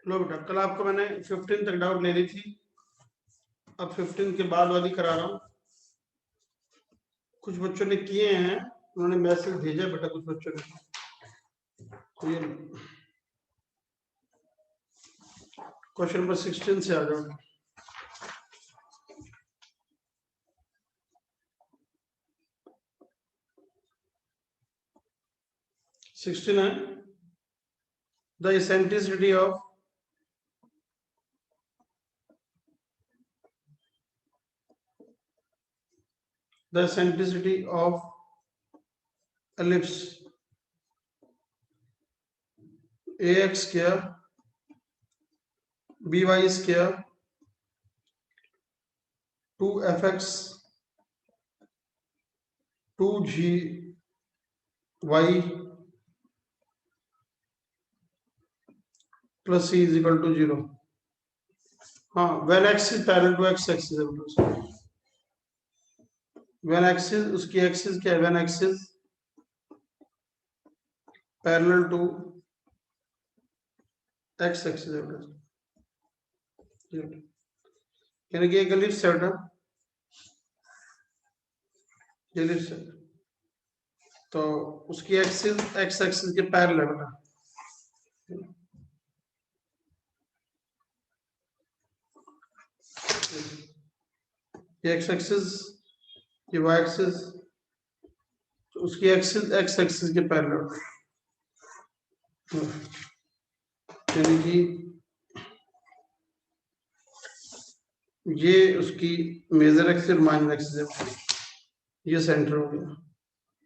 लो बेटा, कल आपको मैंने 15 तक डाउट ले ली थी, अब 15 के बाद वाली करा रहा हूँ। कुछ बच्चों ने किए हैं, उन्होंने मैसेज भेजा बेटा कुछ बच्चों ने। तो ये क्वेश्चन नंबर 16 से आ जाओ। सिक्सटीन है, the eccentricity of ellipse ax square by square 2fx 2gy plus c is equal to 0। हाँ, when x is parallel to x axis है बेटा। when x is, उसकी एक्सिस क्या है? when x is parallel to x axis है बेटा, यानी कि एक एलिप्स है बेटा, एलिप्स है तो उसकी एक्सिस एक्स एक्सिस के पैरेलल है बेटा। ये एक्स एक्सिस, ये वाई एक्सिस, तो उसकी एक्सिस एक्स एक्सिस के पैरेलल, यानी कि ये उसकी मेजर एक्सिस और माइनर एक्सिस है। ये सेंटर हो गया,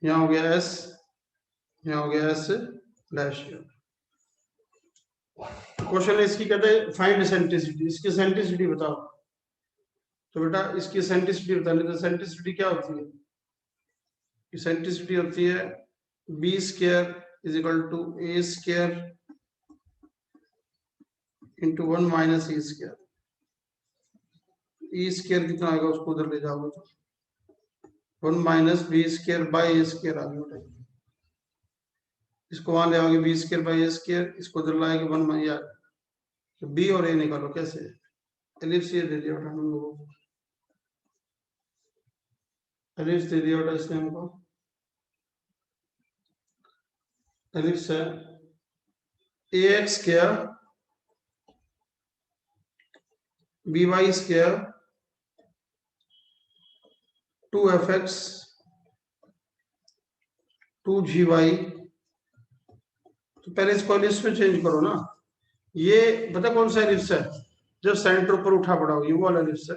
यहाँ हो गया एस, यहाँ हो गया एस डैश। क्वेश्चन है इसकी, कहते हैं फाइंड एसेंट्रिसिटी, इसकी एसेंट्रिसिटी बताओ। तो बेटा इसकी एसेंट्रिसिटी बताने, तो एसेंट्रिसिटी क्या होती है? एसेंट्रिसिटी होती है b square is equal to A square into 1 minus E square. E square कितना आएगा उसको उधर ले जाओगे तो 1 minus b square by A square आ गया। इसको वहां ले आओगे b square by A square, इसको उधर लाएंगे 1 माइनस, तो बी और ए निकालो कैसे? एलिप्स ये दे दिया बेटा हम लोगों को, एलिप्स दे दिया बेटा इसने हमको। एलिप्स है a x square b y square 2fx 2gy। तो पहले इसको एलिप्स में चेंज करो ना। ये पता कौन सा एलिप्स है? जब सेंटर ऊपर उठा पड़ा हो, ये वो वाला एलिप्स है।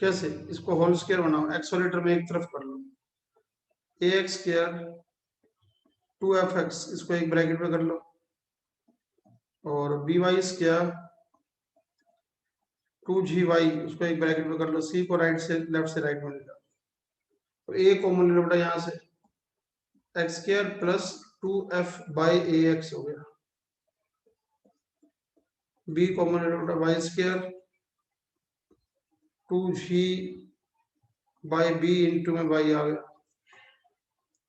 कैसे? इसको होल स्क्वायर बनाओ, एक्सोलेटर में एक तरफ कर लो, ए एक्स स्क्वायर 2fx, इसको एक ब्रैकेट में कर लो, और बी वाई स्क्वायर 2gy, उसको एक ब्रैकेट में कर लो। सी को राइट से लेफ्ट से राइट में ले जाओ, तो ए कॉमन ले लो बेटा यहाँ से, x square plus 2f by A x हो गया। बी कॉमन ले लो बेटा, y square 2g by b into में वाई आ गया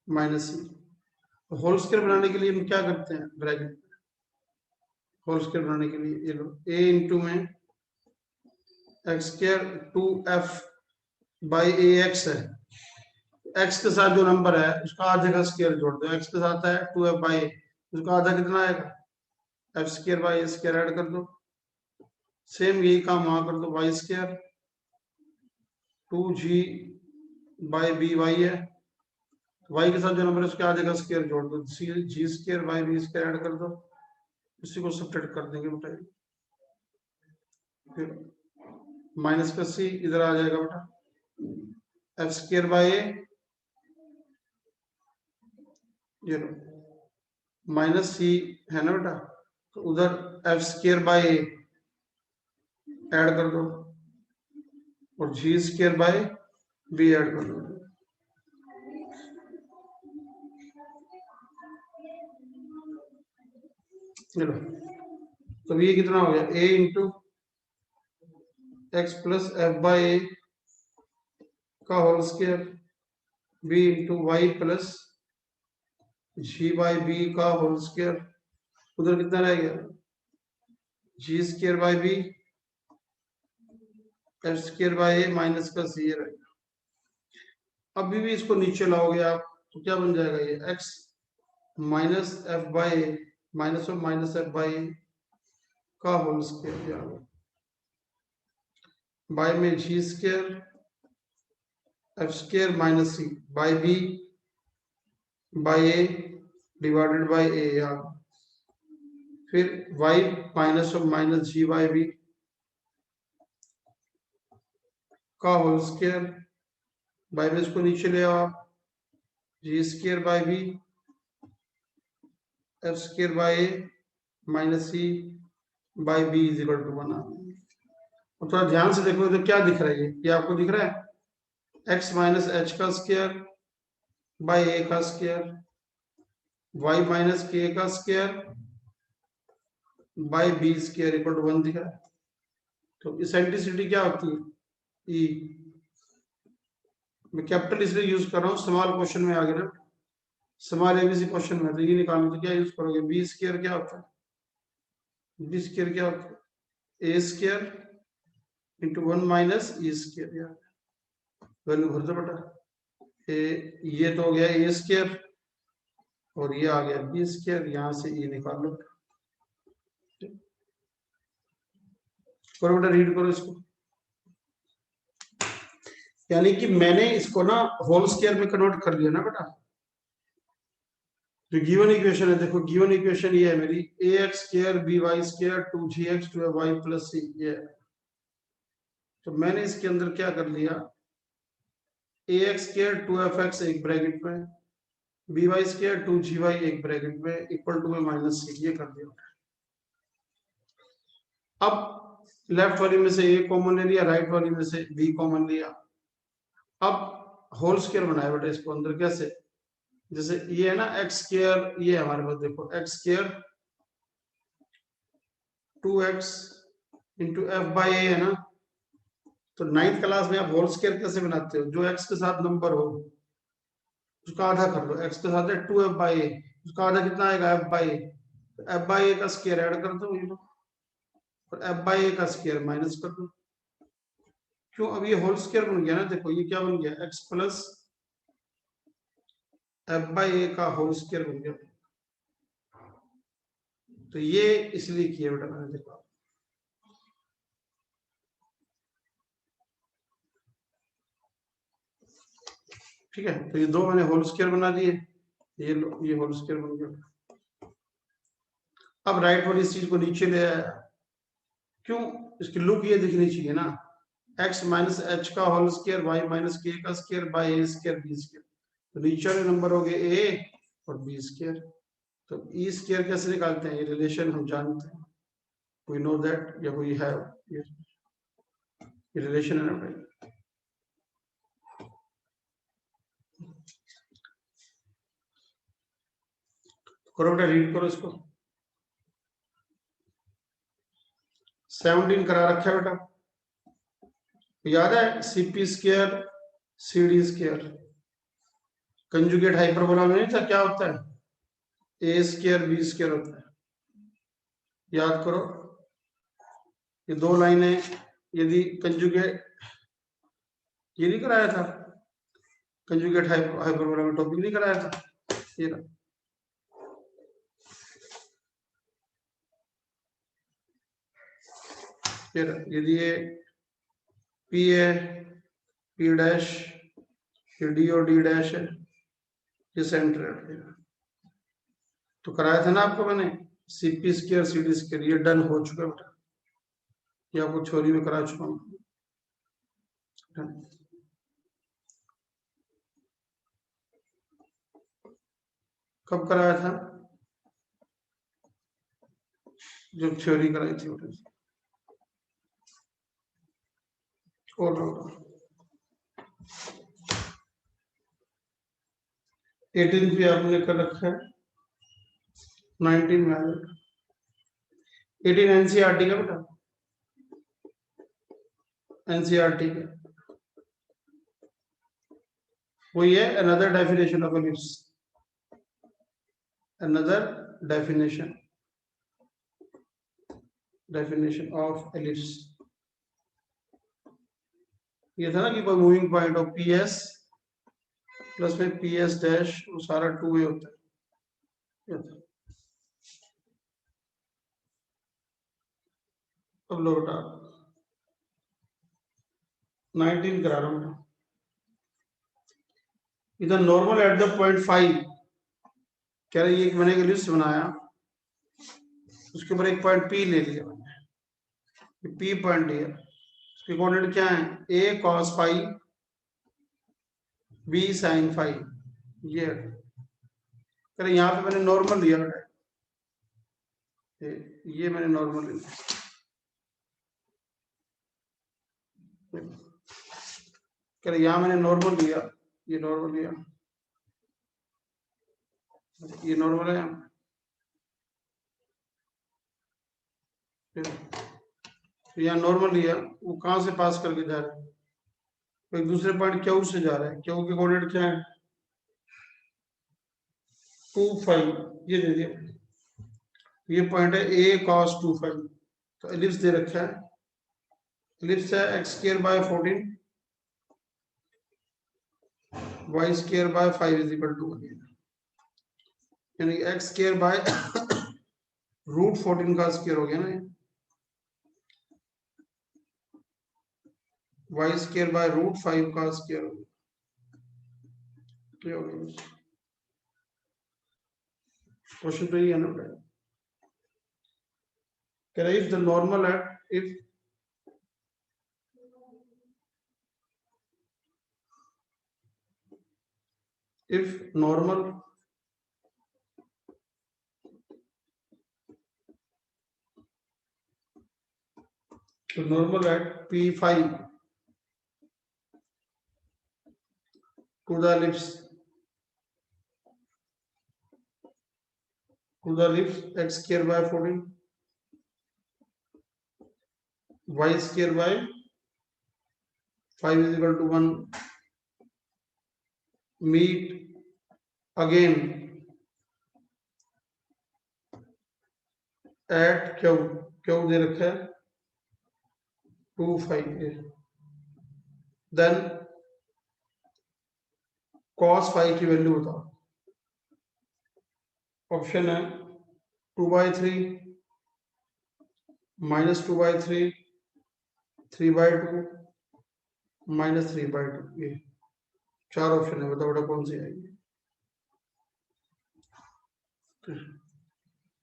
माइनस सी। होल स्क्वायर बनाने के लिए हम क्या करते हैं? ब्रैकेट, होल स्क्वायर बनाने के लिए ये लो, ए इंटू में x square 2f by A x है, एक्स के साथ जो नंबर है उसका आधे का स्क्वायर जोड़ दो। एक्स के साथ है 2f बाई ए, उसका आधा कितना आएगा? F square by A square add कर दो। सेम यही काम वहां कर दो, y square 2g by b y है, वाई के साथ जो नंबर है उसके आधे का स्क्वायर जोड़ दो, g square by B square add कर दो। इसी को सब्ट्रैक्ट कर देंगे बेटा, फिर माइनस का सी इधर आ जाएगा बेटा, एफ स्क्वायर बाई ए, ये लो माइनस सी है ना बेटा, तो उधर f square by a add कर दो, और g square by b add कर दो। चलो, तो ये कितना हो गया? a into x plus f by a का whole square, b into y plus g by b का होल स्क्वायर, उधर कितना रह गया? G square by b f square by a minus का सी ए रहेगा। अभी भी इसको नीचे लाओगे आप तो क्या बन जाएगा ये x minus f by a minus of minus f by a का होल स्क्वायर बाई में g square f square minus c by b by a divided by a यार फिर y minus of minus g by b का whole square by में इसको नीचे ले आओ g square by b f square by a minus c by b is equal to 1। और थोड़ा ध्यान से देखो तो क्या दिख रहा है ये आपको दिख रहा है x माइनस एच का स्क्वायर बाई ए का स्क्वायर y माइनस के का square by B square equal to 1 दिख रहा है। तो इसेंट्रिसिटी क्या होती है ई। मैं कैपिटल इसलिए यूज कर रहा हूँ स्मॉल क्वेश्चन में आ गया ना स्मॉल एबीसी क्वेश्चन में तो ये निकालने तो क्या यूज करोगे बी स्क्वायर क्या होता है बी स्क्वायर क्या होता है A square into 1 minus E square यार वैल्यू भर दो बेटा ये तो हो गया ए स्क्वायर और ये आ गया बी स्क्वायर यहाँ से ये निकाल लो करो बेटा रीड करो इसको। यानी कि मैंने इसको ना होल स्क्वायर में कन्वर्ट कर लिया ना बेटा। जो गिवन इक्वेशन है देखो गिवन इक्वेशन ये है मेरी a x square b y square 2gx 2y plus c ये है। तो मैंने इसके अंदर क्या कर लिया ए एक्स स्क्वायर 2f(x) एक ब्रैकेट में बी वाई स्क्वायर 2gy एक ब्रैकेट में इक्वल टू में माइनस सी ये कर दिया। अब लेफ्ट वाली में से ए कॉमन ले लिया राइट वाली में से बी कॉमन लिया। अब होल स्क्वायर बनाया बेटा इसको अंदर कैसे जैसे ये है ना एक्स स्क्वायर ये हमारे पास देखो x square 2x into f by a है ना। तो 9th क्लास में आप होल स्क्वायर कैसे बनाते हो जो x के साथ नंबर हो उसका आधा कर लो x के साथ है 2f बाई ए उसका आधा कितना आएगा f by a f by a का स्क्वायर ऐड कर दो ये लो और एफ बाई ए का स्क्वायर माइनस कर दो। क्यों अब ये होल स्क्वायर बन गया ना देखो ये क्या बन गया x plus f by a का होल स्क्वायर बन गया। तो ये इसलिए किया बेटा मैंने देखा ठीक है। तो ये दो मैंने होल स्क्वायर बना दिए ये होल स्क्वायर बन गया। अब राइट वाली इस चीज को नीचे ले आया क्यों इसकी लुक ये दिखनी चाहिए ना x माइनस एच का whole square y minus k का square by A square b square. तो नीचे वाले नंबर हो गए a और b स्क्वायर। तो ई स्क्वायर कैसे निकालते हैं ये रिलेशन हम जानते हैं वी नो दैट या वी हैव ये रिलेशन है ना भाई। करो बेटा रीड करो इसको 17 करा रखा है बेटा याद है CP square CD square conjugate hyperbola में नहीं था क्या होता है ए स्क्वायर बी स्क्वायर होता है याद करो ये दो लाइनें यदि कंजुगेट ये नहीं कराया था कंजुगेट हाइपरबोला में टॉपिक नहीं कराया था ये रहा। फिर यदि ये पी है पी डैश डी और डी डैश है ये सेंटर है तो कराया था ना आपको मैंने सीपी स्क्वायर सीडी स्क्वायर ये डन हो चुका बेटा ये आपको थ्योरी में करा चुका हूँ। कब कराया था जब थ्योरी कराई थी बेटा और 18 पे आपने कर रखा है 19 में 18 एनसीईआरटी का बेटा एनसीईआरटी का वही है another definition of ellipse another definition definition of ellipse, ये था ना कि कोई moving point of P S plus में पी एस डैश वो सारा 2a होता है। अब लो बेटा 19 करा रहा हूँ इधर नॉर्मल एट द पॉइंट 5 कह रहे ये मैंने एक लिस्ट बनाया, उसके ऊपर एक पॉइंट पी ले लिया मैंने, पी पॉइंट लिया, उसके कोऑर्डिनेट क्या है, a cos phi b sin phi, ये कह रहे यहाँ पे मैंने नॉर्मल लिया बेटा, ये मैंने नॉर्मल लिया, कह रहे यहाँ मैंने नॉर्मल लिया, ये नॉर्मल लिया, ये नॉर्मल है, तो यहाँ नॉर्मल लिया, वो कहाँ से पास करके जा रहा है, एक दूसरे पॉइंट क्यू से जा रहा है, क्यू के कोऑर्डिनेट क्या है 2 5, ये दे दिया, ये पॉइंट है a cos 2 5, तो एलिप्स दे रखा है, एलिप्स है x square by 14 y square by 5 is equal to 1, यानी x स्क्वायर बाय रूट 14 का स्क्वायर हो गया ना, y स्क्वायर बाय रूट 5 का स्क्वायर हो गया, क्वेश्चन तो ये है ना बेटा, कह रहा if the normal at if normal at P5 to the ellipse x square by 14 y square by 5 is equal to 1 meet again at q दे रखा है 2 5, then cos 5 की वैल्यू बताओ, ऑप्शन है 2/3 -2/3 3/2 -3/2, ये चार ऑप्शन है, बताओ बेटा कौन सी आएगी।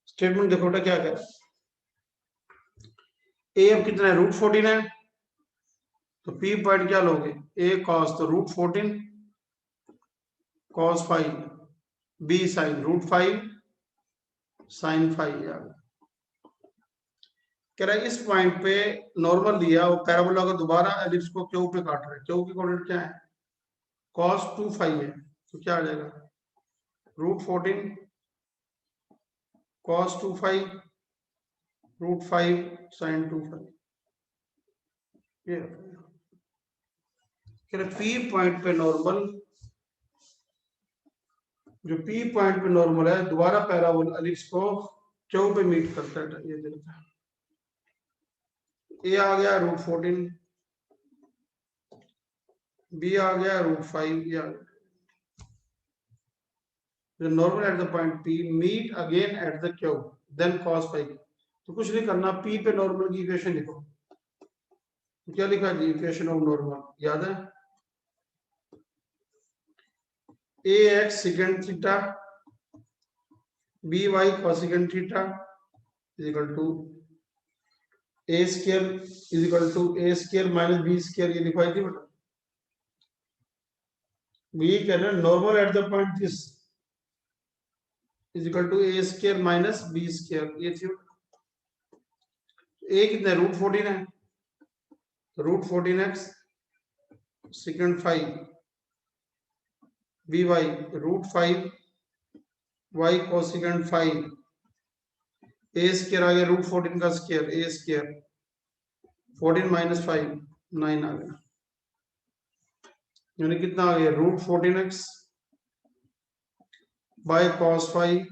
स्टेटमेंट देखो बेटा क्या कह रहा है, ए अब कितना है √14 है, तो पी पॉइंट क्या लोगे a cos तो √14 cos 5 b sin √5 sin 5 यार, कह रहा है इस पॉइंट पे नॉर्मल दिया और पैराबोला का दोबारा एलिप्स को क्यू पे काट रहा है, क्यू की कोऑर्डिनेट क्या है cos 2 5 है, तो क्या आ जाएगा √14 cos 2 5 √5 sin 2 5, ये कह रहे पी पॉइंट पे नॉर्मल, जो पी पॉइंट पे नॉर्मल है दोबारा पैराबोला एलिप्स को क्यू पे मीट करता है, ये देखता है, ए आ गया √14 बी आ गया √5, ये आ गया the normal at the point P meet again at the Q then cos 5, तो कुछ नहीं करना, P पे नॉर्मल की इक्वेशन लिखो, तो क्या लिखा जी इक्वेशन ऑफ नॉर्मल याद है, ax secant theta by cosecant theta is equal to a square is equal to a square minus b square, ये लिखवाई थी बेटा, b कहना normal at the point this is equal to a square minus b square, ये थी a कितना √14 है, √14x secant 5 by √5 y cosecant 5 a square आ गया √14 का स्क्वायर a square 14 - 5 9 आ गया, यानी कितना आ गया √14x by cos 5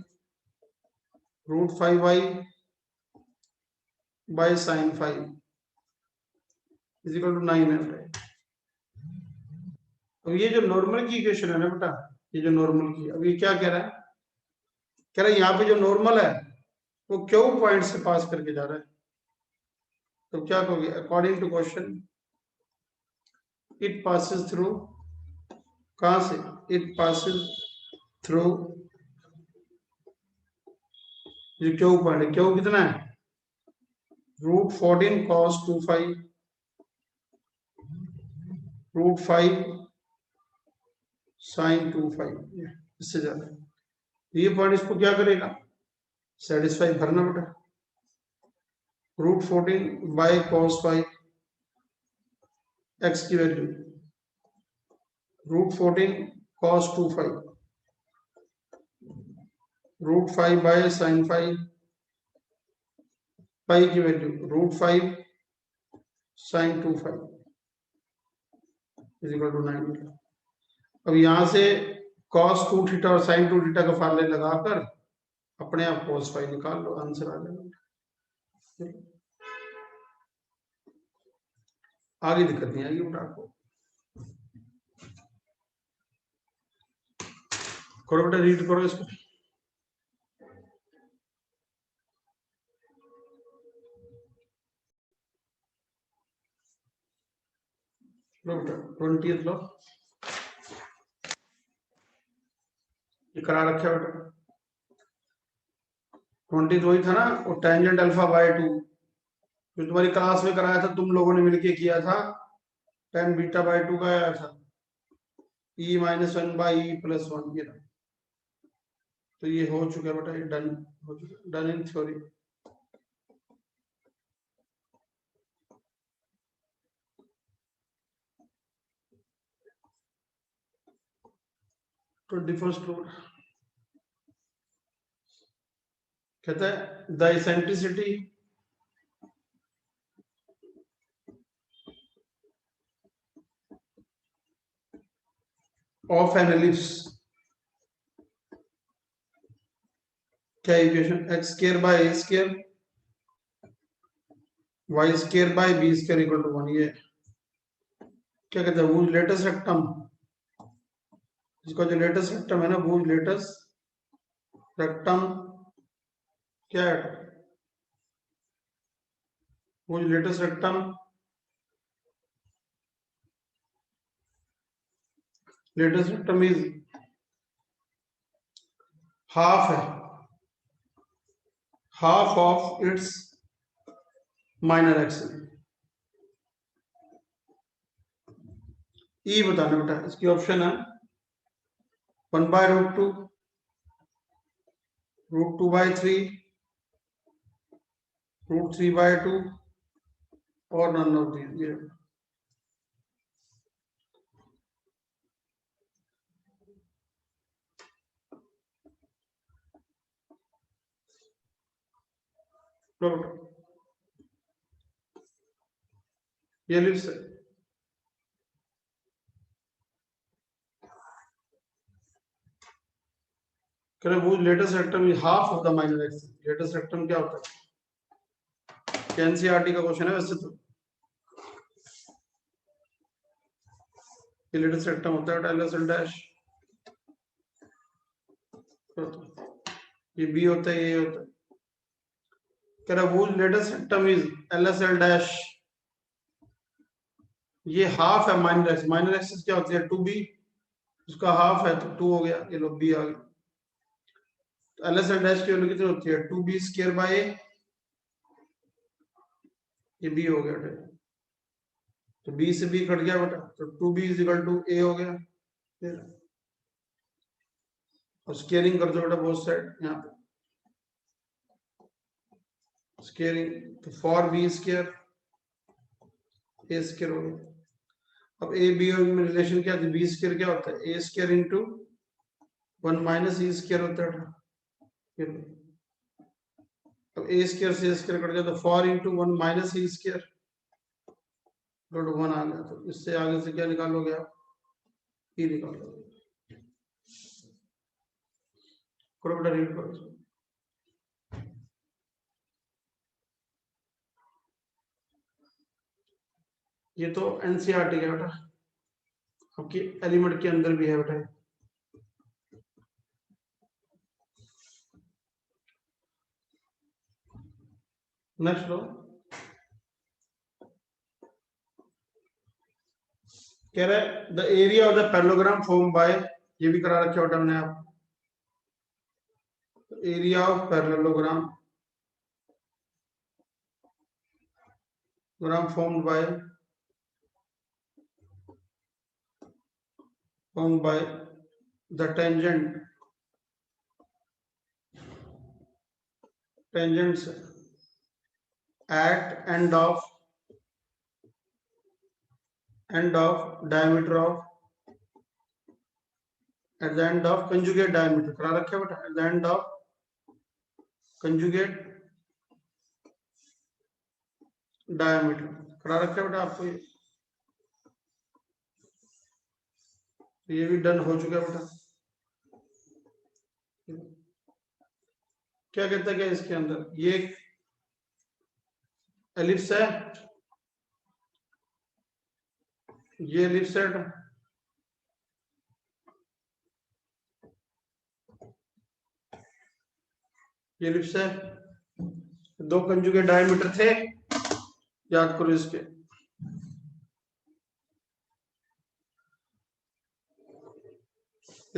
√5y by sine 5 is equal to 9 है बेटा। अब ये जो नॉर्मल की इक्वेशन है ना बेटा, ये जो नॉर्मल की, अब ये क्या कह रहा है, कह रहा है यहाँ पे जो नॉर्मल है वो क्यू पॉइंट से पास करके जा रहा है। तो क्या कहोगे, according to question it passes through, कहां से, इट पासिस थ्रू जो क्यू पॉइंट है, क्यू कितना है, √14 cos 25 √5 sin 25, इससे ज्यादा ये पॉइंट इसको क्या करेगा, सेटिस्फाई भरना बेटा। √14 बाय cos 5 x की value √14 cos 25 √5 by sin 5 pi की value √5 sin 25 is equal to 9। अब यहां से cos 2 थीटा और sin 2 थीटा का फार्मूला लगाकर अपने आप cos 5 निकाल लो, आंसर आ जाएगा। आगे दिक्कत नहीं आएगी बेटा आपको। करो बेटा, रीड करो इसको। लो बेटा 20th लो, ये करा रखा है बेटा। 20 वही था ना, वो टेंजेंट अल्फा बाय 2 जो तुम्हारी क्लास में कराया था, तुम लोगों ने मिलके किया था, tan बीटा बाय 2 का आया था, e -1 बाई e + 1 ये था। तो ये हो चुका है बेटा, ये डन हो चुका, डन इन थ्योरी। तो 21st रूल कहता है the eccentricity of an ellipse, क्या equation, x² by a² y² by b² equal to 1, ये क्या कहते हैं, वुज लेटेस्ट रेक्टम, इसका जो लेटेस्ट रेक्टम है ना, वुज लेटेस्ट रेक्टम क्या है, वुज latus rectum, latus rectum is half है, half of its minor axis. E बताना बेटा, इसकी ऑप्शन है 1/√2 √2/3 √3/2 और नन ऑफ दीज। ये ये लिस्ट है, वो latus rectum is half of the minor axis. Latus rectum क्या होता है, एनसीईआरटी का क्वेश्चन है वैसे तो। ये लेटेस्ट रेक्टम होता है LSL डैश, ये बी होता है, ये होता है, कह रहा वो latus rectum is LSL dash, ये हाफ है माइनर एक्सिस। माइनर एक्सिस क्या होती है, 2b, उसका हाफ है तो 2 हो गया, ये लो b आ गया। तो LSL डैश की वैल्यू कितनी होती है, 2b² बाय a, ये b हो गया। तो b से b कट गया बेटा, तो 2b is equal to a हो गया। और स्केलिंग कर दो बेटा बोथ साइड, यहाँ पे स्केलिंग, तो 4b² a² हो गया। अब ए बी और में रिलेशन क्या है, b² क्या होता है, a² इंटू 1 माइनस e² होता है। अब a² से a² कट गया, तो 4 इंटू 1 माइनस e² = 1 आ गया। तो इससे आगे से क्या निकालोगे आप, e निकालोगे। करो बेटा, रीड करो। ये तो एनसीईआरटी है बेटा, आपकी एलिमेंट के अंदर भी है बेटा। नेक्स्ट लो, कह रहा है the area of the parallelogram form by, ये भी करा रखे बेटा हमने आप, area of parallelogram formed by the tangents at end of diameter of, at the end of conjugate diameter करा रखे बेटा, at the end of conjugate diameter करा रखे बेटा आपको, ये भी डन हो चुका है बेटा। क्या कहता है, क्या इसके अंदर ये एलिप्स है, ये एलिप्स है, ये एलिप्स है, दो कंजुगेट डायमीटर थे, याद करो इसके,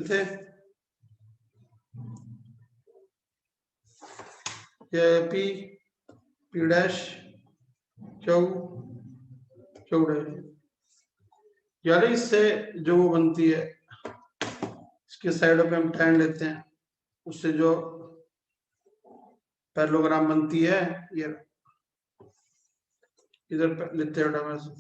थे ये P P dash Q Q dash, यार इससे जो वो बनती है, इसके साइडों पे हम tan लेते हैं, उससे जो पैरेललोग्राम बनती है, ये इधर लेते हैं बेटा,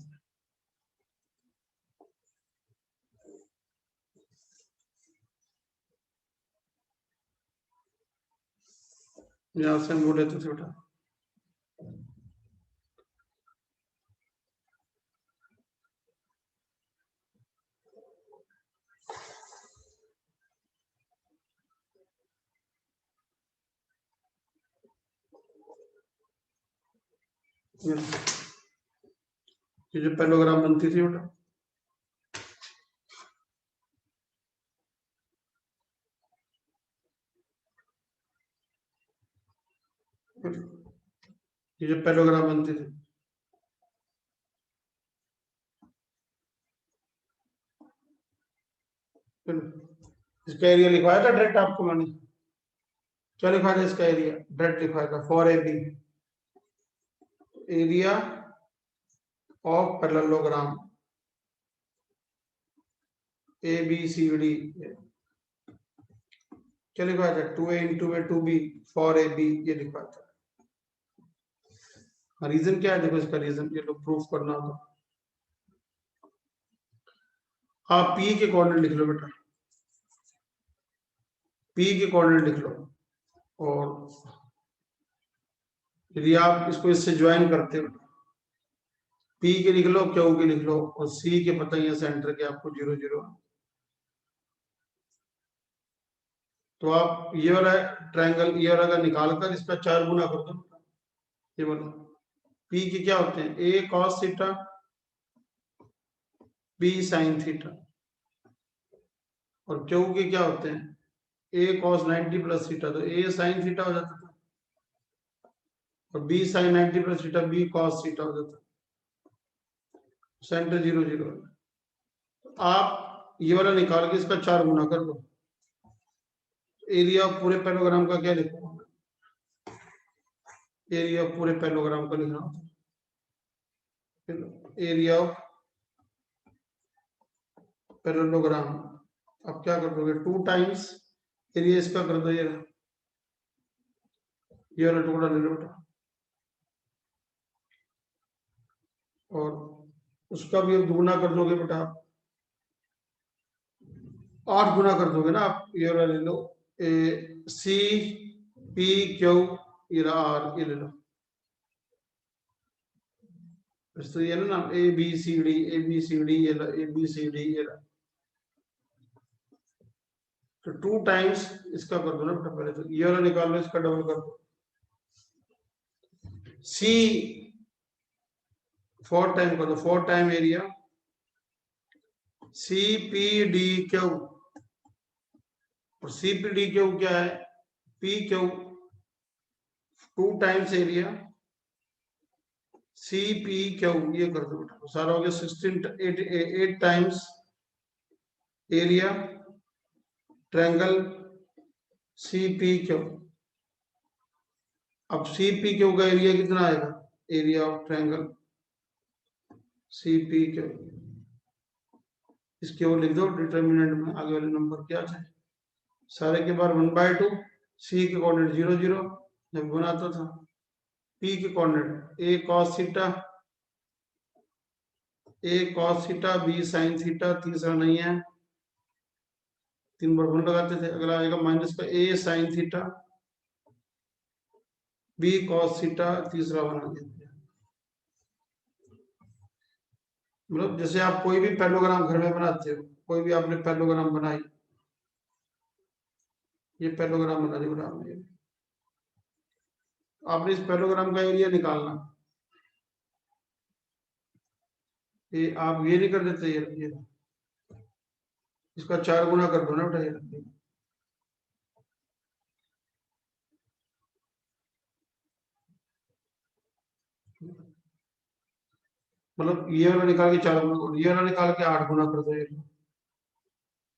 यहां से हम वो लेते थे बेटा, ये जो पैरेललोग्राम बनती थी बेटा, ये जो पैरेललोग्राम बनती थी, इसका एरिया लिखवाया था डायरेक्ट आपको मैंने, क्या लिखवाया था इसका एरिया, डायरेक्ट लिखवाया था four a b, area of parallelogram a b c d, क्या लिखवाया था, 2a into a 2b four a b, ये लिखवाया था। रीजन क्या है, देखो इसका रीजन, ये लोग प्रूफ करना होगा, आप पी के कोऑर्डिनेट लिख लो बेटा, पी के कोऑर्डिनेट लिख लो, और यदि आप इसको इससे ज्वाइन करते हो, पी के लिख लो, क्यू के लिख लो, और सी के पता ही है सेंटर के आपको 0 0, तो आप ये वाला ट्रायंगल, ये वाला का निकाल कर इसका 4 गुना कर दो, ये वाला पी के क्या होते हैं, a cos theta, b sine theta, और क्यू के क्या होते हैं, ए कॉस 90 प्लस थीटा, तो ए साइन थीटा हो जाता था, और b sine 90 plus theta, b cos theta हो जाता, सेंटर 0 0, आप ये वाला निकाल के इसका 4 गुना कर दो, एरिया ऑफ पूरे पैरेललोग्राम का क्या लिखो, एरिया ऑफ पूरे पैरेललोग्राम का लिखना होता है, एरिया ऑफ पैरेललोग्राम, अब क्या कर दोगे, 2 टाइम्स एरिया इसका कर दो, ये वाला टुकड़ा ले लो बेटा, और उसका भी अब दुगुना कर दोगे बेटा, 8 गुना कर दोगे ना आप, ये वाला ले लो, ए सी पी क्यू, ये आर, ये ले लो, तो ये ना a b c d, a b c d, ये ए बी सी डी, ये तो 2 टाइम्स इसका कर दो ना बेटा, पहले तो ये वाला निकाल लो, इसका डबल कर दो, सी 4 टाइम कर दो, 4 टाइम एरिया CPDQ, और CPDQ क्या है, PQ 2 टाइम्स एरिया CPQ, ये कर दो बेटा, सारा हो गया 8 टाइम्स एरिया ट्रायंगल CPQ। अब CPQ का एरिया कितना आएगा, एरिया ऑफ ट्रायंगल CPQ, इसके वो लिख दो डिटर्मिनेंट में, आगे वाले नंबर क्या है, सारे के बार 1/2, C के कोऑर्डिनेट 0 0 जब बनाता था, P के coordinate A cos theta, A cos theta, B sin theta, तीसरा नहीं है, 3 बार 1 लगाते थे, अगला आएगा माइनस का A sin theta, B cos theta, तीसरा बना दिया। मतलब जैसे आप कोई भी पैलोग्राम घर में बनाते हो, कोई भी आपने पैलोग्राम बनाई, ये पैलोग्राम बना दिया आपने, आपने इस पैलोग्राम का एरिया निकालना, ये आप ये नहीं कर देते, ये इसका 4 गुना कर दो ना बेटा, ये मतलब ये वाला निकाल के 4 गुना कर दो, ये वाला निकाल के 8 गुना कर दो,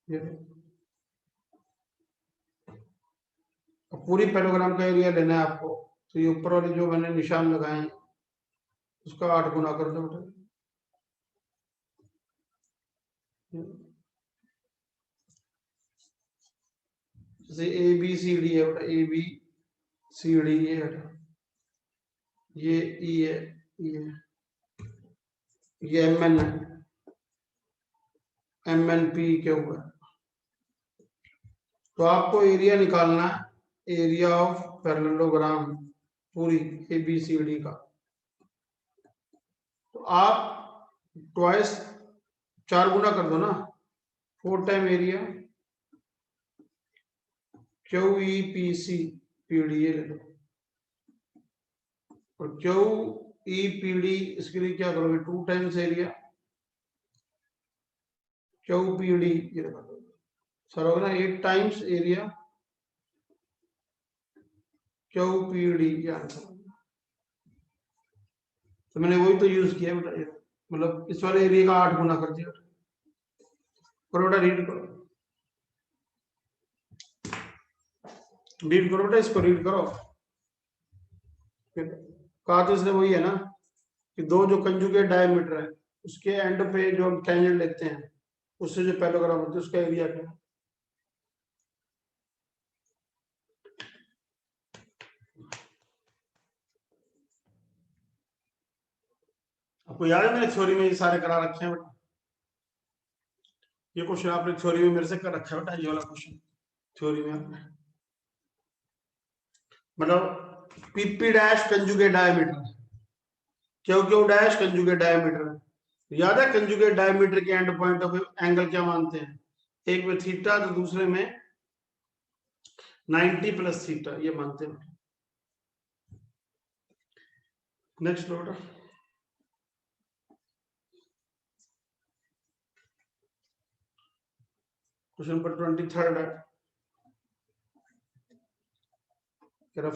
ये पूरी पैलोग्राम का एरिया लेना है आपको, तो ये ऊपर वाले जो मैंने निशान लगाए हैं उसका 8 गुना कर दो बेटा। जैसे ABCD है बेटा, ABCD ये है, ये E है, ये MN है, MNP के ऊपर, तो आपको एरिया निकालना है, एरिया ऑफ पैरेललोग्राम पूरी ABCD का, तो आप ट्वाइस 4 गुना कर दो ना, 4 टाइम एरिया QEPCPD ये ले लो, और QEPD इसके लिए क्या करोगे, 2 टाइम्स एरिया QPD ये लगा दो, सर होगा ना 8 टाइम्स एरिया QPD ये आंसर, तो मैंने वही तो यूज किया बेटा, मतलब इस वाले एरिया का 8 गुना कर दिया, करो बेटा, रीड करो, रीड करो बेटा, इसको रीड करो, कहा तो इसने वही है ना कि दो जो कंजुगेट डायमीटर है उसके एंड पे जो हम टेंजेंट लेते हैं उससे जो पैरेललोग्राम होता है उसका एरिया क्या है, आपको याद है मैंने थ्योरी में ये सारे करा रखे हैं बेटा, ये क्वेश्चन आपने थ्योरी में मेरे से कर रखा है बेटा, ये वाला क्वेश्चन थ्योरी में आपने, मतलब PP डैश कंजुगेट डायमीटर, क्यों डैश कंजुगेट डायमीटर, याद है कंजुगेट डायमीटर के एंड पॉइंट ऑफ एंगल क्या मानते हैं, एक में थीटा तो दूसरे में 90 प्लस थीटा, ये मानते हैं। नेक्स्ट बेटा, क्वेश्चन नंबर 23 है,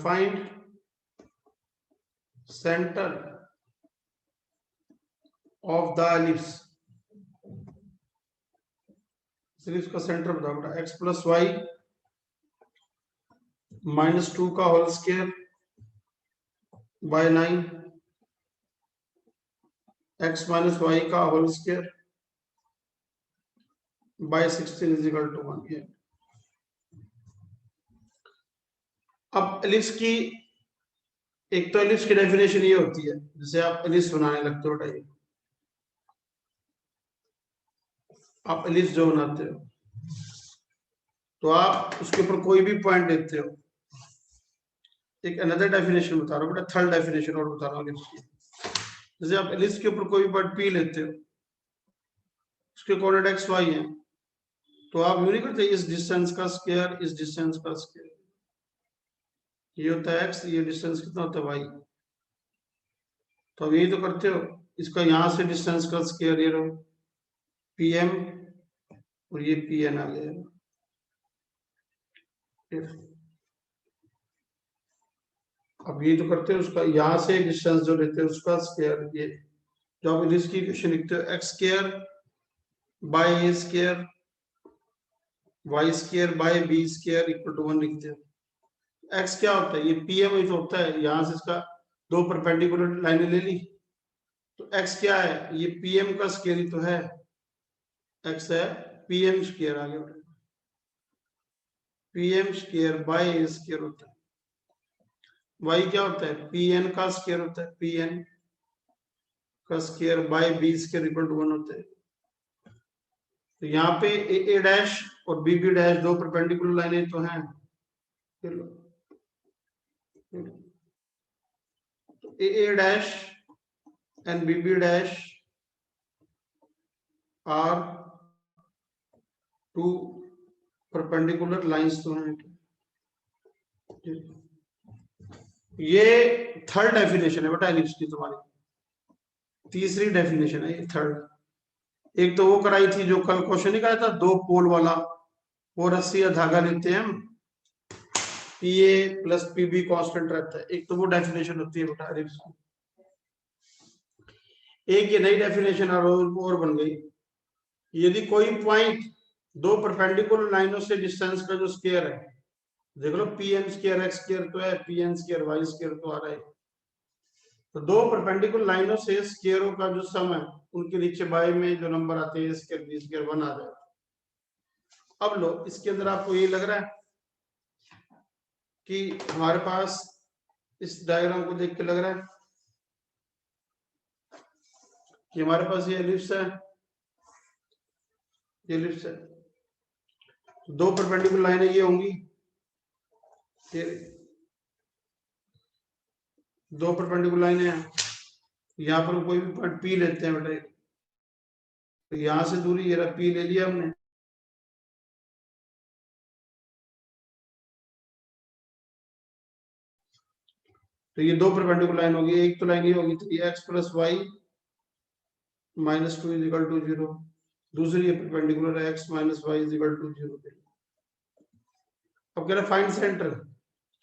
find centre of the ellipse, ellipse का सेंटर बताओ बेटा, x प्लस वाई -2 का whole square by 9, x minus y का whole square by 16 is equal to 1। अब एलिप्स की, एक तो एलिप्स की डेफिनेशन ये होती है, जैसे आप एलिप्स बनाने लगते हो बेटा, आप एलिप्स जो बनाते हो तो आप उसके ऊपर कोई भी पॉइंट लेते हो, एक अनदर डेफिनेशन बता रहा हूँ बेटा, थर्ड डेफिनेशन और बता रहा हूँ एलिप्स की, जैसे आप एलिप्स के ऊपर कोई भी पॉइंट P लेते हो, उसके कोऑर्डिनेट x y है, तो आप यूं नहीं करते इस डिस्टेंस का स्क्वायर इस डिस्टेंस का स्क्वायर, ये होता है x, ये डिस्टेंस कितना होता है y, तो अब यही तो करते हो, इसका यहां से डिस्टेंस का स्क्वायर ये रहो pm और ये pn आ गया। अब ये तो करते हैं उसका यहां से डिस्टेंस जो लेते हैं उसका स्क्वायर, ये जो आप इसकी इक्वेशन लिखते हो x square by a square Y square by b square equal to 1 लिखते हो। एक्स क्या होता है, ये pm ही तो होता है, यहां से इसका दो परपेंडिकुलर लाइनें ले ली तो एक्स क्या है, ये pm का स्क्वायर ही तो है, एक्स है pm स्क्वायर, आगे बढ़े pm square by a square होता है, y क्या होता है pn का स्क्वायर होता है, pn का square by b square equal to 1 होता है। तो यहाँ पे ए डैश और बी बी डैश दो परपेंडिकुलर लाइनें तो हैं, चलो तो A dash and B B dash are two perpendicular lines तो हैं। ये थर्ड डेफिनेशन है बेटा एलिप्स की, तुम्हारी तीसरी डेफिनेशन है ये, थर्ड। एक तो वो कराई थी जो कल क्वेश्चन नहीं कराया था, दो पोल वाला, वो रस्सी या धागा लेते हैं हम, पीए प्लस पीबी कांस्टेंट रहता है, एक तो वो डेफिनेशन होती है बेटा एलिप्स की। एक ये नई डेफिनेशन और बन गई, यदि कोई पॉइंट दो परपेंडिकुलर लाइनों से डिस्टेंस का जो स्क्वायर है, देख लो P N square x square तो है, P N square Y square तो आ रहा है, तो दो परपेंडिकुलर लाइनों से स्क्वायरों का जो सम है उनके नीचे बाय में जो नंबर आते हैं स्क्वायर बी स्क्वायर 1 आ जाए। अब लो इसके अंदर आपको ये लग रहा है कि हमारे पास इस डायग्राम को देख के लग रहा है कि हमारे पास ये एलिप्स है, ये एलिप्स है, तो दो परपेंडिकुलर लाइनें ये होंगी, ये दो परपेंडिकुलर लाइनें हैं, यहाँ पर कोई भी पॉइंट पी लेते हैं बेटा, तो यहां से दूरी ये पी ले लिया हमने, तो ये दो परपेंडिकुलर लाइन होगी, एक तो लाइन ये होगी 3x plus y minus 2 is equal to 0, दूसरी ये परपेंडिकुलर है x minus y is equal to 0। अब कह रहा फाइंड सेंटर,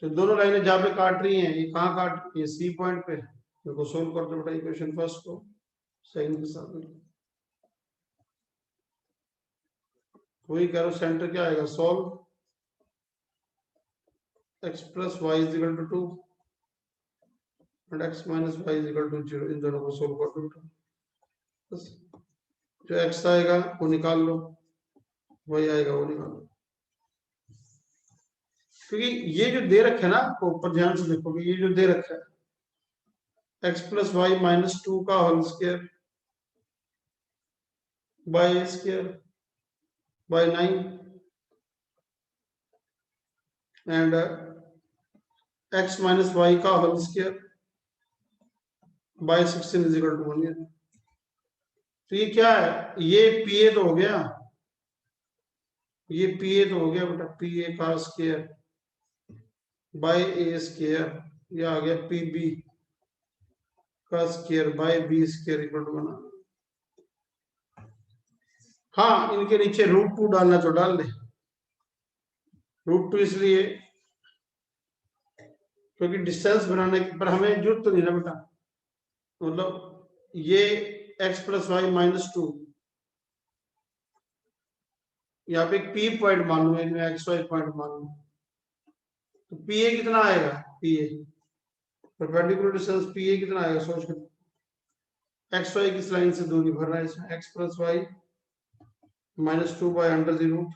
तो दोनों लाइनें जहां पे काट रही हैं, ये कहाँ काट रही है, सी पॉइंट पे, देखो सोल्व कर दो बेटा इक्वेशन फर्स्ट को साइन के साथ में, वही कह रहा हूं सेंटर क्या आएगा, solve x plus y is equal to 2 and x minus y is equal to 0, इन दोनों को सोल्व कर दो, बस जो x आएगा वो निकाल लो, y आएगा वो निकाल लो, क्योंकि ये जो दे रखा है ना आपको, ऊपर ध्यान से देखोगे ये जो दे रखा है x प्लस वाई माइनस 2 का whole square by square by 9 and x minus y का whole square by 16 is equal to 1। तो ये क्या है, ये पी ए तो हो गया, ये पी ए तो हो गया बेटा, पी ए का स्क्वायर बाय ए स्क्वायर, ये आ गया पी बी का square by b square equal to 1। हाँ इनके नीचे √2 डालना तो डाल दे, √2 इसलिए क्योंकि डिस्टेंस बनाने पर हमें जरूरत तो नहीं ना बेटा, मतलब ये x प्लस वाई माइनस 2, यहाँ पे एक पी पॉइंट मान लो, इनमें एक्स वाई पॉइंट मान लो, तो पी ए कितना आएगा, P A perpendicular distance p ए कितना आएगा, सोच कर, एक्स वाई किस लाइन से दूरी भर रहा है इसमें, x plus y minus 2 by under the root,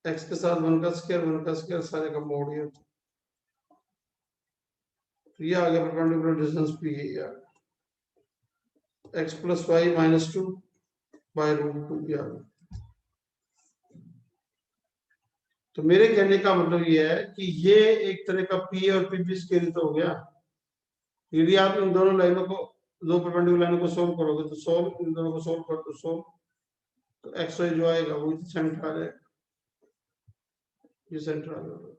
x के साथ 1 का स्क्वायर सारे का मोड, ये तो ये आ गया perpendicular distance p a, x plus y minus 2 by √2 ये आ गया। तो मेरे कहने का मतलब ये है कि ये एक तरह का पी और पी स्केल तो हो गया, यदि आप इन दोनों लाइनों को, दो परपेंडिकुलर लाइनों को सोल्व करोगे तो सोल्व, इन दोनों को सोल्व कर दो सोल्व, तो एक्स वाई जो आएगा वो सेंटर आ जाएगा, ये सेंटर आ जाएगा।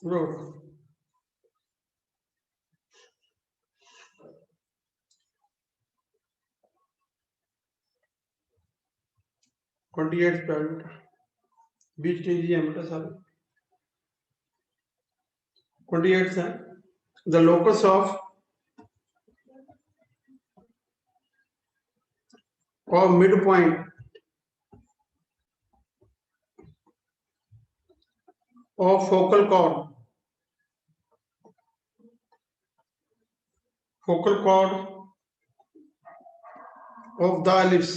रोड 28 स्क्वायर मीटर 20 केजी एमीटर सारे 28 है the locus of mid point of focal chord of the ellipse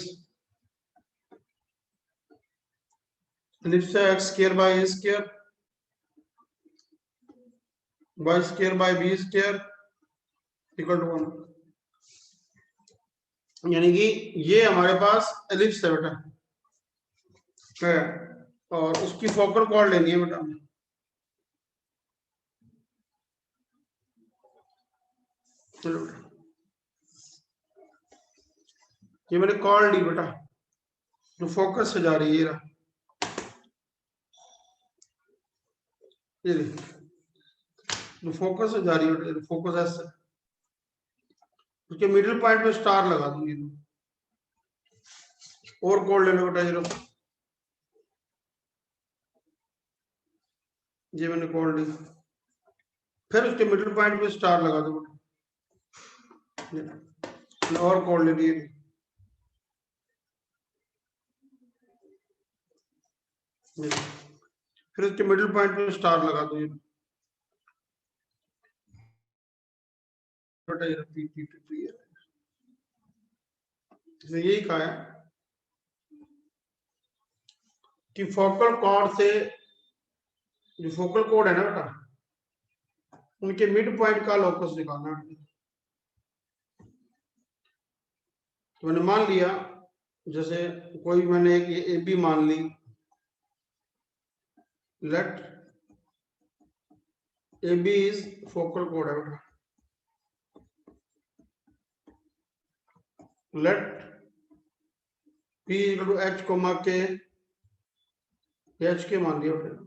ellipse है x square by a square y square by b square equal to 1 यानी कि ये हमारे पास एलिप्स है बेटा है और उसकी फोकल कॉर्ड लेनी है बेटा चलो बेटा ये मैंने कॉल ली बेटा जो फोकस से जा रही है ये जो फोकस से जा रही है फोकस ऐसे उसके मिडिल पॉइंट पे स्टार लगा दूंगी और कॉल ले लो बेटा ये मैंने कॉल ली फिर उसके मिडिल पॉइंट पे स्टार लगा दो बेटा और कॉल ले लिए फिर उसके मिडिल पॉइंट पे स्टार लगा दो ये बेटा ये यही कहा है कि फोकल कॉर्ड से जो फोकल कॉर्ड है ना बेटा उनके मिड पॉइंट का लोकस निकालना है तो मैंने मान लिया जैसे कोई मैंने एक ए बी मान ली let A B is focal chord है बेटा let P equal to H comma k H के मान लिया बेटा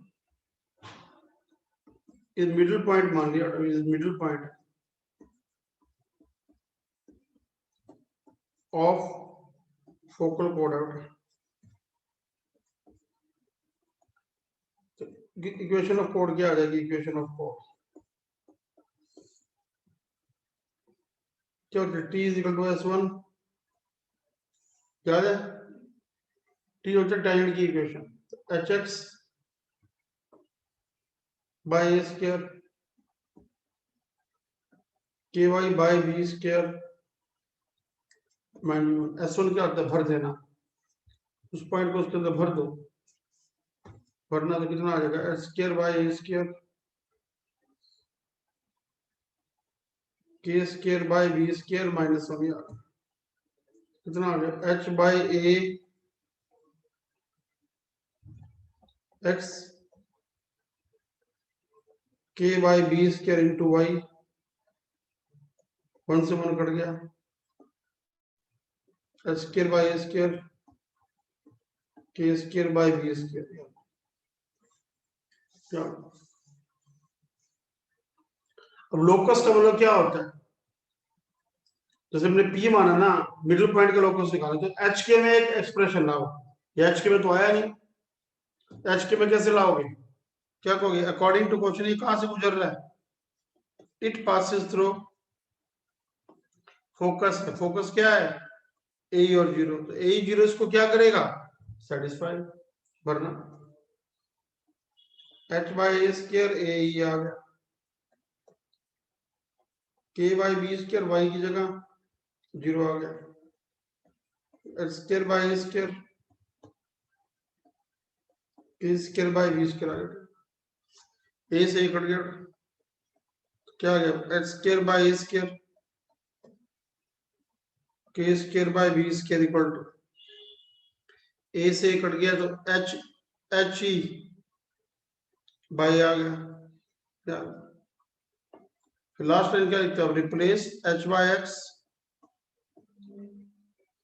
इस मिडिल पॉइंट मान लिया बेटा इस middle point of focal chord है बेटा इक्वेशन ऑफ कोड क्या आ जाएगी इक्वेशन ऑफ कोड क्या होता है T is equal to S1 क्या है T होता है टैंजेंट की equation HX by A square KY by B square minus S1 क्या होता है भर देना उस पॉइंट को उसके अंदर भर दो भरना तो कितना आ जाएगा H square by A square K square by B square minus 1 कितना आ गया H by A X K by B square into Y 1 से 1 कट गया H square by A square K square by B square क्या अब locus का मतलब क्या होता है जैसे हमने P माना ना मिडिल पॉइंट का लोकस निकाला तो H के में एक एक्सप्रेशन लाओ ये H के में तो आया नहीं H के में कैसे लाओगे क्या कहोगे अकॉर्डिंग टू क्वेश्चन ये कहां से गुजर रहा है इट पासेस थ्रू फोकस है फोकस क्या है ए और 0 तो ए 0 इसको क्या करेगा सेटिस्फाई भरना H by A square A आ गया K by B square Y की जगह 0 आ गया H square by A square K square by B square आ गया ए से कट गया क्या आ गया H square by A square K square by B square equal to A से कट गया तो H ही बाय आ गया क्या फिर लास्ट टाइम क्या लिखता है replace H by X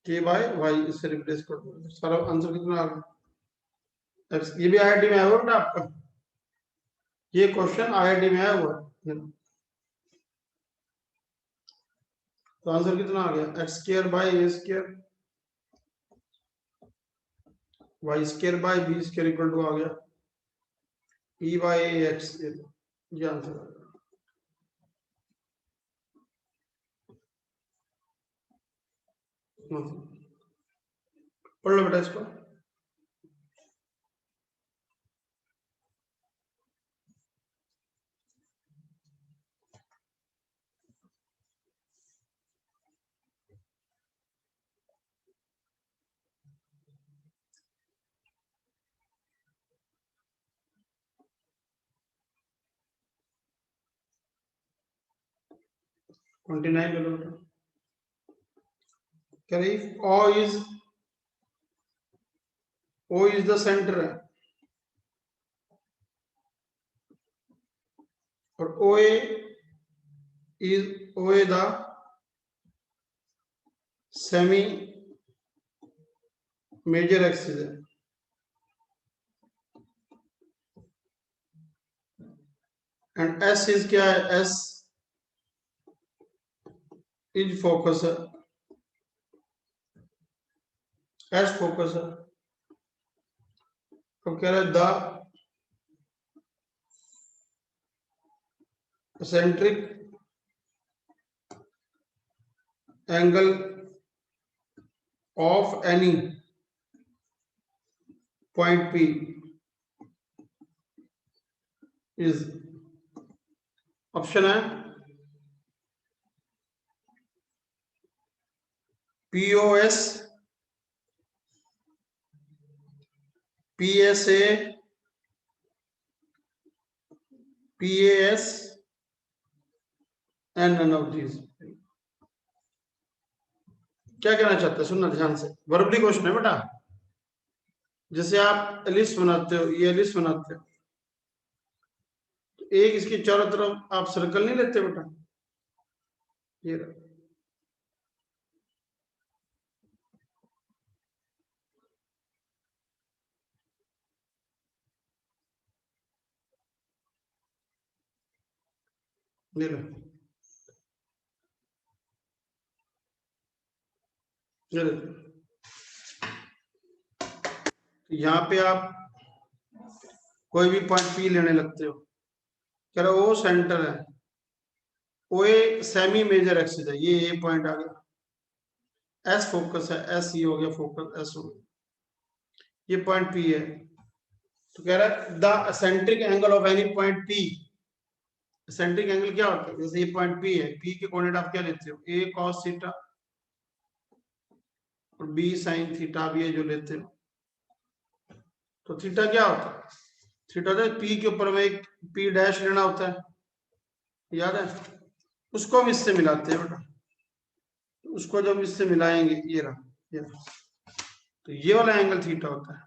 K by Y इससे रिप्लेस कर दो सारा आंसर कितना आ गया X ये भी आईआईटी में है ना आपका ये क्वेश्चन आईआईटी में आया हुआ है। तो आंसर कितना आ गया, X square by A square Y square by B square equal to आ गया ई बाई ए एक्स, ये आंसर आ गया। पढ़ लो बेटा इसको। $29 किलोमीटर। कह रही O is the center है और OA the semi major axis है। एंड S is क्या है, S is focus है, S focus है। तो कह रहा है the eccentric angle of any point P is, option है POS, PSA, PAS and none of these। क्या कहना चाहते हैं, सुनना ध्यान से। वर्बली क्वेश्चन है बेटा, जैसे आप लिस्ट बनाते हो, ये लिस्ट बनाते हो तो एक इसके चारों तरफ आप सर्कल नहीं लेते बेटा, ये ले लो, ये लो। यहाँ पे आप कोई भी पॉइंट पी लेने लगते हो, कह रहे ओ सेंटर है, ओ ए सेमी मेजर एक्सिस है, ये पॉइंट आ गया, एस फोकस है, एस ये हो गया फोकस, एस हो गया, ये पॉइंट पी है। तो कह रहा है the centric angle of any point P, centric angle क्या होता है, जैसे ये पॉइंट पी है, पी के कोऑर्डिनेट आप क्या लेते हो, ए कॉस थीटा और बी साइन थीटा, भी ये जो लेते हो। तो थीटा क्या होता है, थीटा होता है पी के ऊपर में एक पी डैश लेना होता है, याद है, उसको हम इससे मिलाते हैं बेटा, उसको जब इससे मिलाएंगे ये रहा, ये रहा, तो ये वाला एंगल थीटा होता है।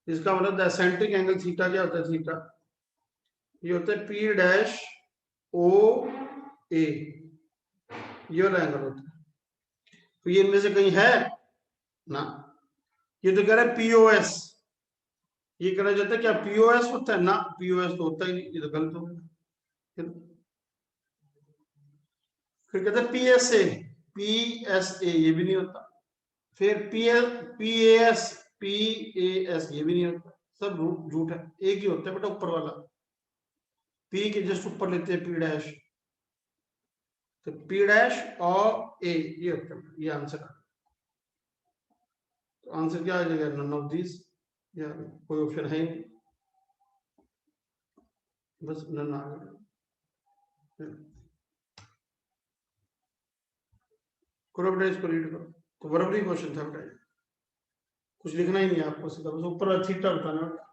इसका मतलब द सेंट्रिक एंगल थीटा क्या होता है, थीटा ये होता है पी डैश ओ ए, ये वाला एंगल होता है। तो ये इनमें से कहीं है ना, ये तो कह रहा है पीओएस, ये कहना चाहता है क्या पीओएस होता है ना, पीओएस तो होता ही नहीं, ये तो गलत हो गया। फिर कहते हैं पीएसए, पीएसए ये भी नहीं होता, फिर पीएस, पीएस ये भी नहीं होता, सब झूठ है, एक ही होता है बेटा ऊपर वाला, पी के जस्ट ऊपर लेते हैं पी डैश, तो पी डैश और ए ये होता है, ये आंसर। तो आंसर क्या आ जाएगा, नन ऑफ दिस, या कोई ऑप्शन है नहीं, बस नन आ गया। करो बेटा इसको रीड करो। तो वर्बली क्वेश्चन था बेटा, कुछ लिखना ही नहीं है आपको, सीधा बस ऊपर थीटा बताना बेटा।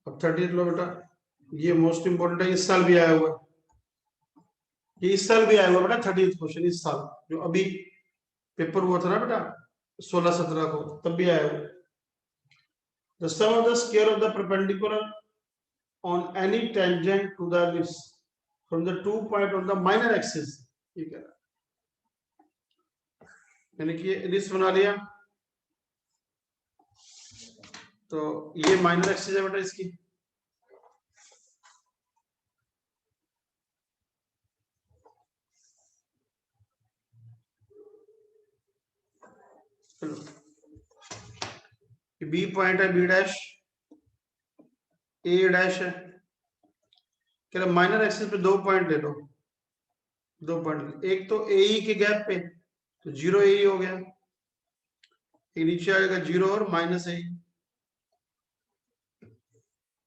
अब 30 लो बेटा, ये मोस्ट इंपोर्टेंट है, इस साल भी आया हुआ है, ये इस साल भी आया हुआ बेटा, 30th क्वेश्चन इस साल, जो अभी पेपर हुआ था ना बेटा 16-17 को, तब भी आया हुआ। The sum of the square of the perpendicular on any tangent to the ellipse from the 2 point on the minor axis, ये कह रहा है, यानी कि लिस्ट बना लिया, तो ये माइनर एक्सिस है बेटा इसकी, चलो बी पॉइंट है, बी डैश, ए डैश है, कह रहा माइनर एक्सिस पे 2 पॉइंट ले लो, 2 पॉइंट, एक तो ए के गैप पे तो 0 ए हो गया, एक नीचे आएगा 0 और माइनस ए,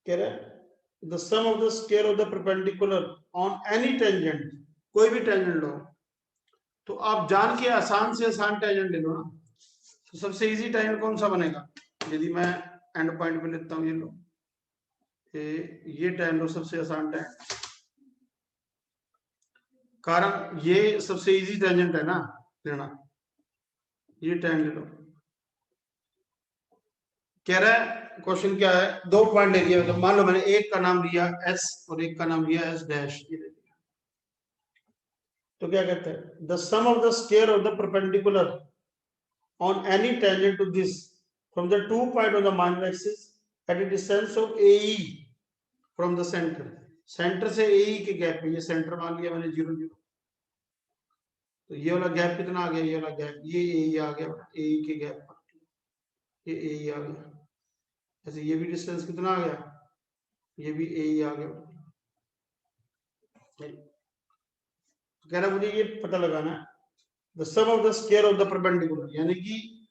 कह रहा है the sum of the square of the perpendicular on any tangent, कोई भी टेंजेंट लो, तो आप जान के आसान से आसान टेंजेंट ले लो ना, तो सबसे इजी टेंजेंट कौन सा बनेगा, यदि मैं एंड पॉइंट पे लेता हूँ, ये लो, ये टेंजेंट लो, सबसे आसान टेंजेंट, कारण ये सबसे इजी टेंजेंट है ना लेना, ये टेंजेंट ले लो, कह रहा है क्वेश्चन क्या है, 2 पॉइंट ले लिया, मतलब मान लो मैंने एक का नाम लिया एस और एक का नाम लिया एस डैश, ये ले लिया, तो क्या कहते हैं the sum of the square of the perpendicular on any tangent to this from the 2 point of the minor axis at a distance of AE from the center, centre से AE के gap पे, ये centre मान लिया मैंने 0 0, तो ये वाला गैप कितना आ गया, ये वाला गैप, ये AE आ गया, AE के गैप पर ये AE आ गया, ऐसे ये भी डिस्टेंस कितना आ गया, ये भी AE आ गया, तो कह रहा मुझे ये पता लगाना है the sum of the square of the perpendicular, यानी कि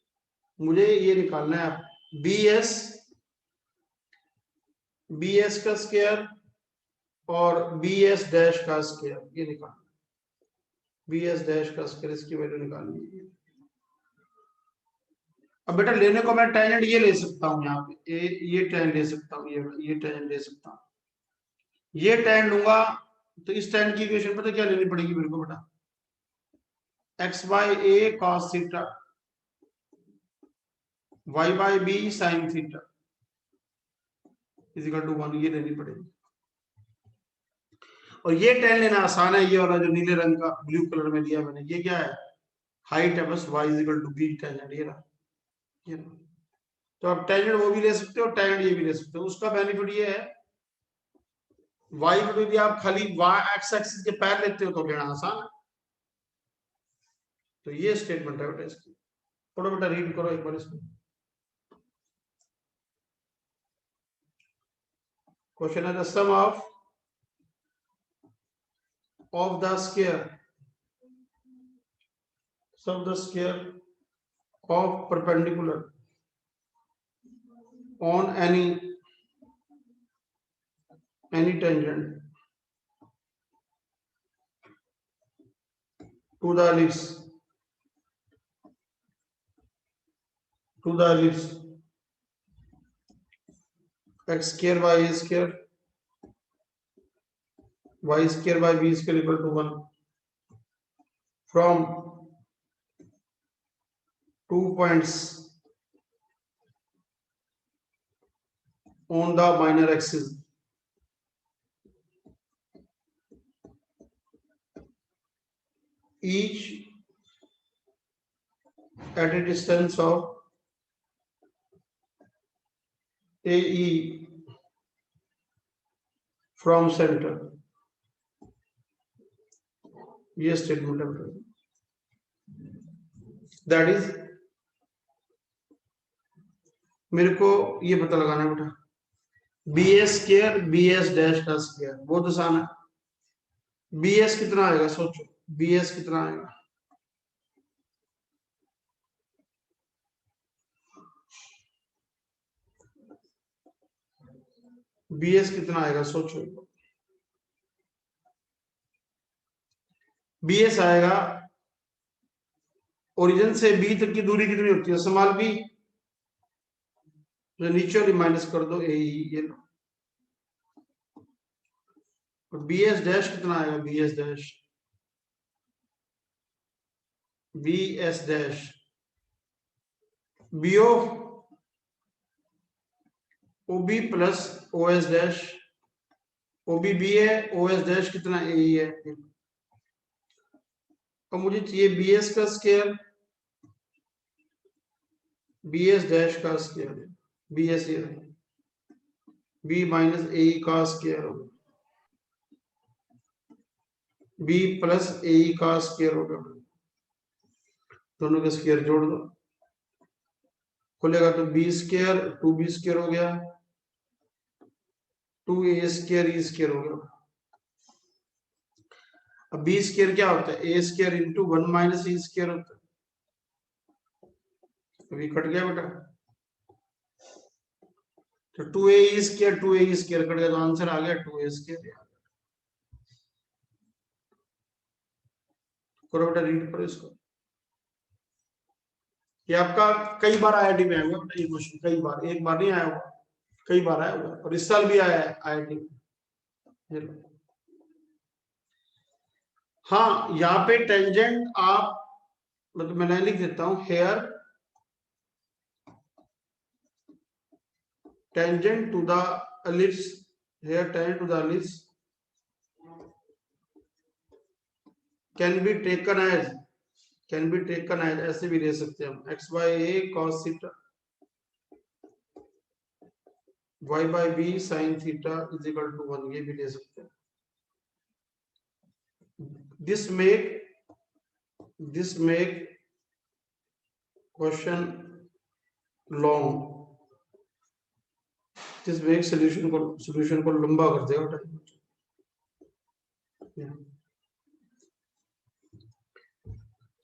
मुझे ये निकालना है बी एस का स्क्वायर और बी एस डैश का स्क्वायर, ये निकालना, बी एस डैश का स्क्वायर, इसकी वैल्यू निकालनी है। अब बेटा लेने को मैं टेंजेंट ये ले सकता हूँ, यहाँ पे ये टेंजेंट ले सकता हूँ, ये टेंजेंट ले सकता हूँ, ये टेंजेंट लूंगा, तो इस टेंजेंट की इक्वेशन पता क्या लेनी पड़ेगी मेरे को बेटा, X by A cos theta Y by B sine theta is equal to 1, ये लेनी पड़ेगी, और ये टेन लेना आसान है, ये वाला जो नीले रंग का ब्लू कलर में दिया मैंने, ये क्या है हाइट है, बस y is equal to B tangent, ये रहा, ये रहा, तो आप टेंजेंट वो भी ले सकते हो, टेंजेंट ये भी ले सकते हो, उसका बेनिफिट ये है y को यदि आप खाली y एक्स एक्सिस के पैर लेते हो तो लेना आसान है, तो ये स्टेटमेंट है बेटा इसकी, थोड़ा बेटा रीड करो एक बार इसको, क्वेश्चन है the sum of the square of perpendicular on any tangent to the ellipse x square by a square y square by b square equal to 1 from 2 points on the minor axis each at a distance of AE from center, ये statement है, that is मेरे को ये पता लगाना है बेटा B S square B S dash का स्क्वायर, बहुत आसान है, बी एस कितना आएगा सोचो, बी एस कितना आएगा, बी एस कितना आएगा सोचो, बी एस आएगा ओरिजिन से बी तक की दूरी कितनी होती है, स्मॉल बी, तो नीचे वाली माइनस कर दो ए, ये लो, और बी एस डैश कितना आएगा, B S dash B O B plus O S dash, O B B है, ओ एस डैश कितना ए है, और मुझे चाहिए बी एस का स्क्वायर बी एस डैश का स्क्वायर, बी ऐसे बी माइनस ए का स्क्वायर होगा, बी प्लस ए का स्क्वायर होगा, दोनों के स्क्वायर जोड़ दो, खुलेगा तो B square, two B square हो गया, टू ए स्क्वायर ई स्क्वायर हो गया। अब बी स्क्वायर क्या होता है, A square into one minus E square होता है, अभी कट गया बेटा, तो टू ए स्क्वायर कट गया, तो आंसर आ गया टू ए स्क्वायर। करो बेटा, रीड करो इसको, ये आपका कई बार आईआईटी में आया हुआ बेटा, ये क्वेश्चन कई बार, एक बार नहीं आया हुआ, कई बार आया हुआ, और इस साल भी आया है आईआईटी में। हाँ, यहाँ पे टेंजेंट आप, मतलब मैं लिख देता हूं, here tangent to the ellipse, here tangent to the ellipse can be taken as, ऐसे भी ले सकते हैं हम, X by A cos theta Y by B sine theta is equal to 1, ये भी ले सकते हैं। This make question long, this make solution को लंबा कर देगा टाइम।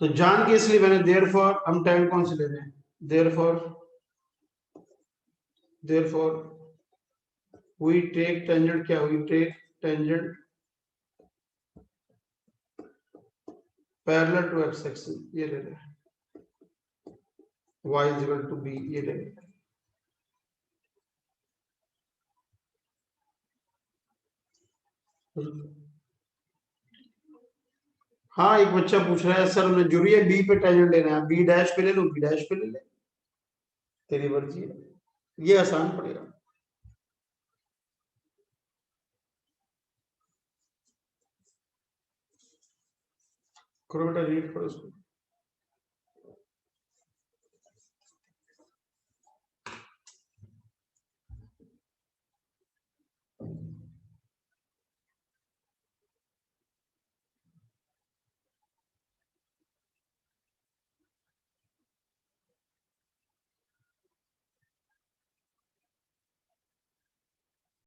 तो जान के इसलिए मैंने देयरफॉर, हम टाइम कौन से ले रहे हैं, देयरफॉर वी टेक टेंजेंट, क्या we take tangent parallel to X axis, ये ले रहे हैं, y is equal to b, ये ले रहे हैं। हाँ, एक बच्चा पूछ रहा है सर, मैं जरूरी है बी पे टेंजेंट लेना है, बी डैश पे ले लूं, बी डैश पे ले ले, तेरी मर्जी है, ये आसान पड़ेगा। करो बेटा, रीड करो इसको।